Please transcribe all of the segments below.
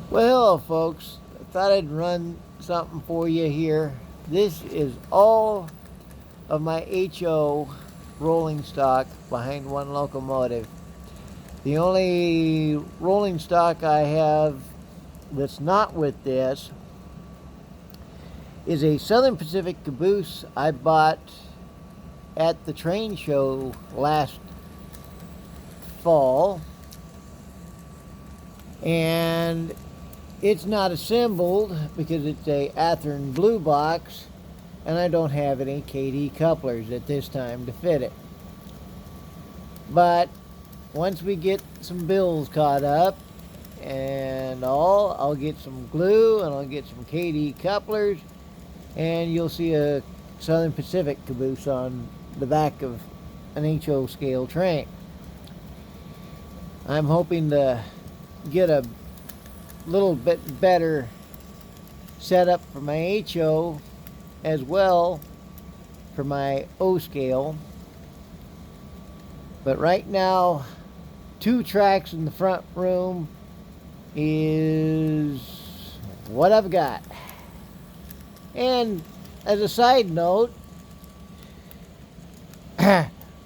Well, folks, I thought I'd run something for you here. This is all of my HO rolling stock behind one locomotive. The only rolling stock I have that's not with this is a Southern Pacific caboose I bought at the train show last fall. And it's not assembled because it's a Athearn Blue box, and I don't have any KD couplers at this time to fit it. But once we get some bills caught up and all, I'll get some glue and I'll get some KD couplers, and you'll see a Southern Pacific caboose on the back of an HO scale train. I'm hoping to get a little bit better setup for my HO as well for my O scale. But right now, 2 tracks in the front room is what I've got. And as a side note,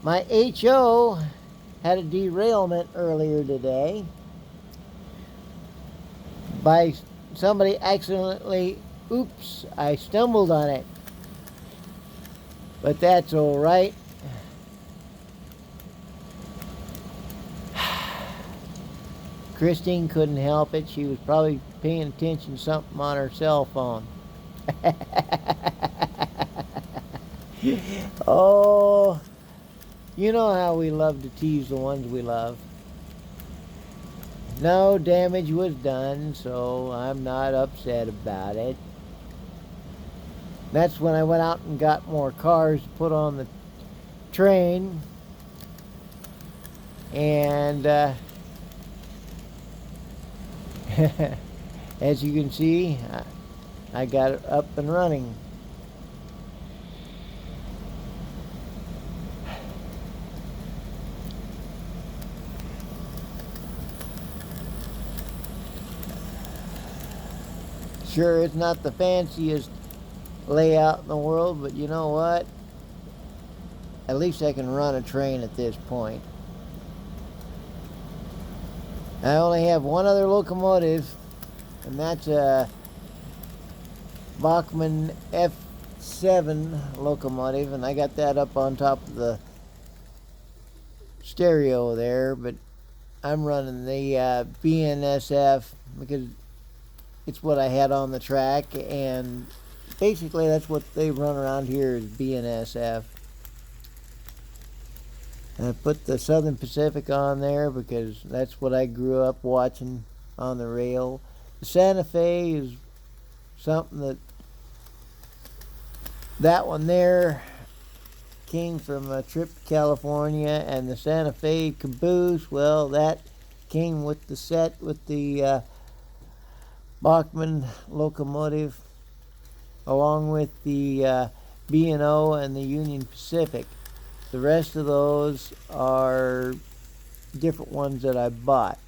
my HO had a derailment earlier today by somebody accidentally, oops, I stumbled on it. But that's all right. Christine couldn't help it. She was probably paying attention to something on her cell phone. Oh, you know how we love to tease the ones we love. No damage was done, so I'm not upset about it. That's when I went out and got more cars to put on the train. And as you can see, I got it up and running. Sure, it's not the fanciest layout in the world, but you know what? At least I can run a train at this point. I only have one other locomotive, and that's a Bachmann F7 locomotive, and I got that up on top of the stereo there, but I'm running the BNSF because it's what I had on the track, and basically that's what they run around here is BNSF. And I put the Southern Pacific on there because that's what I grew up watching on the rail. The Santa Fe is something that one there came from a trip to California, and the Santa Fe caboose, well, that came with the set with the Bachmann locomotive, along with the B&O and the Union Pacific. The rest of those are different ones that I bought.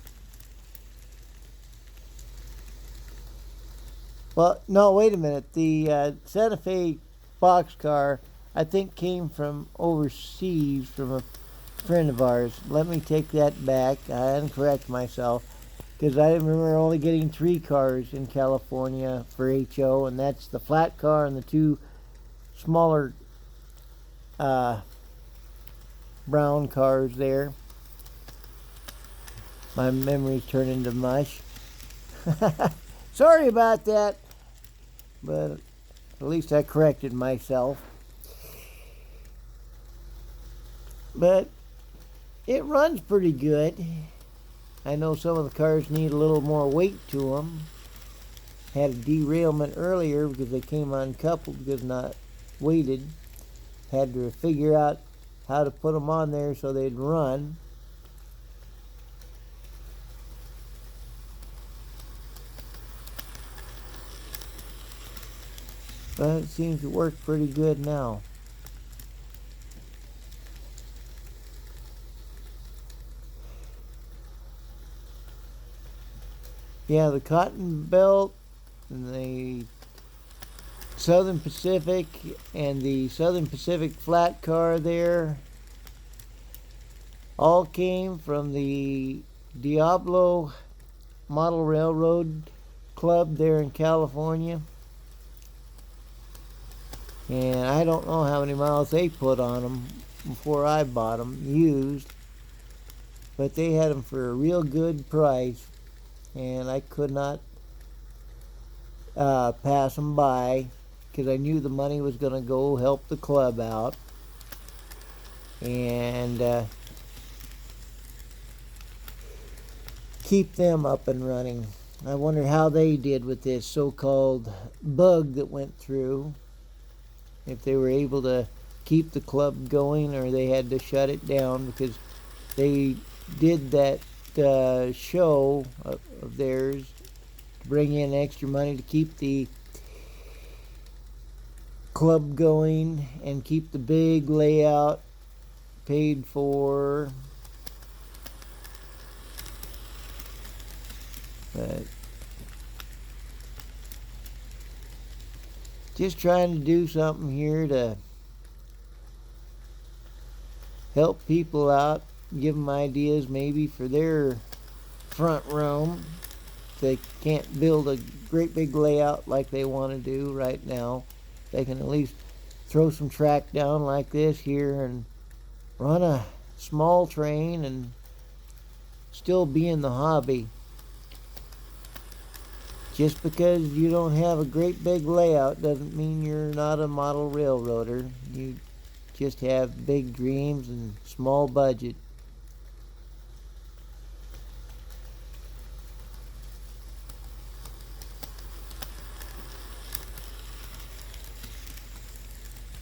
Well, no, wait a minute. The Santa Fe boxcar, I think, came from overseas from a friend of ours. Let me take that back and correct myself, because I remember only getting 3 cars in California for HO, and that's the flat car and the 2 smaller brown cars there. My memory's turning to mush. Sorry about that, but at least I corrected myself. But it runs pretty good. I know some of the cars need a little more weight to them. Had a derailment earlier because they came uncoupled because not weighted. Had to figure out how to put them on there so they'd run. But it seems to work pretty good now. Yeah, the Cotton Belt and the Southern Pacific and the Southern Pacific flat car there all came from the Diablo Model Railroad Club there in California. And I don't know how many miles they put on them before I bought them used, but they had them for a real good price, and I could not pass them by because I knew the money was going to go help the club out. And keep them up and running. I wonder how they did with this so-called bug that went through. If they were able to keep the club going or they had to shut it down, because they did that show of theirs to bring in extra money to keep the club going and keep the big layout paid for. But just trying to do something here to help people out, give them ideas maybe for their front room. They can't build a great big layout like they want to do right now. They can at least throw some track down like this here and run a small train and still be in the hobby. Just because you don't have a great big layout doesn't mean you're not a model railroader. You just have big dreams and small budget.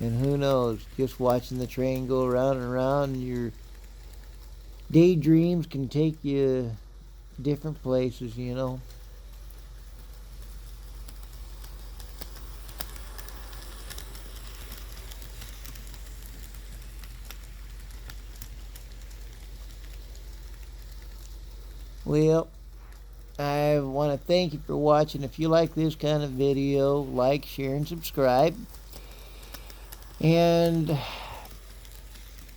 And who knows, just watching the train go around and around, your daydreams can take you different places, you know. Well, I want to thank you for watching. If you like this kind of video, like, share, and subscribe. And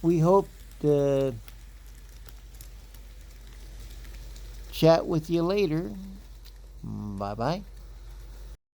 we hope to chat with you later. Bye-bye.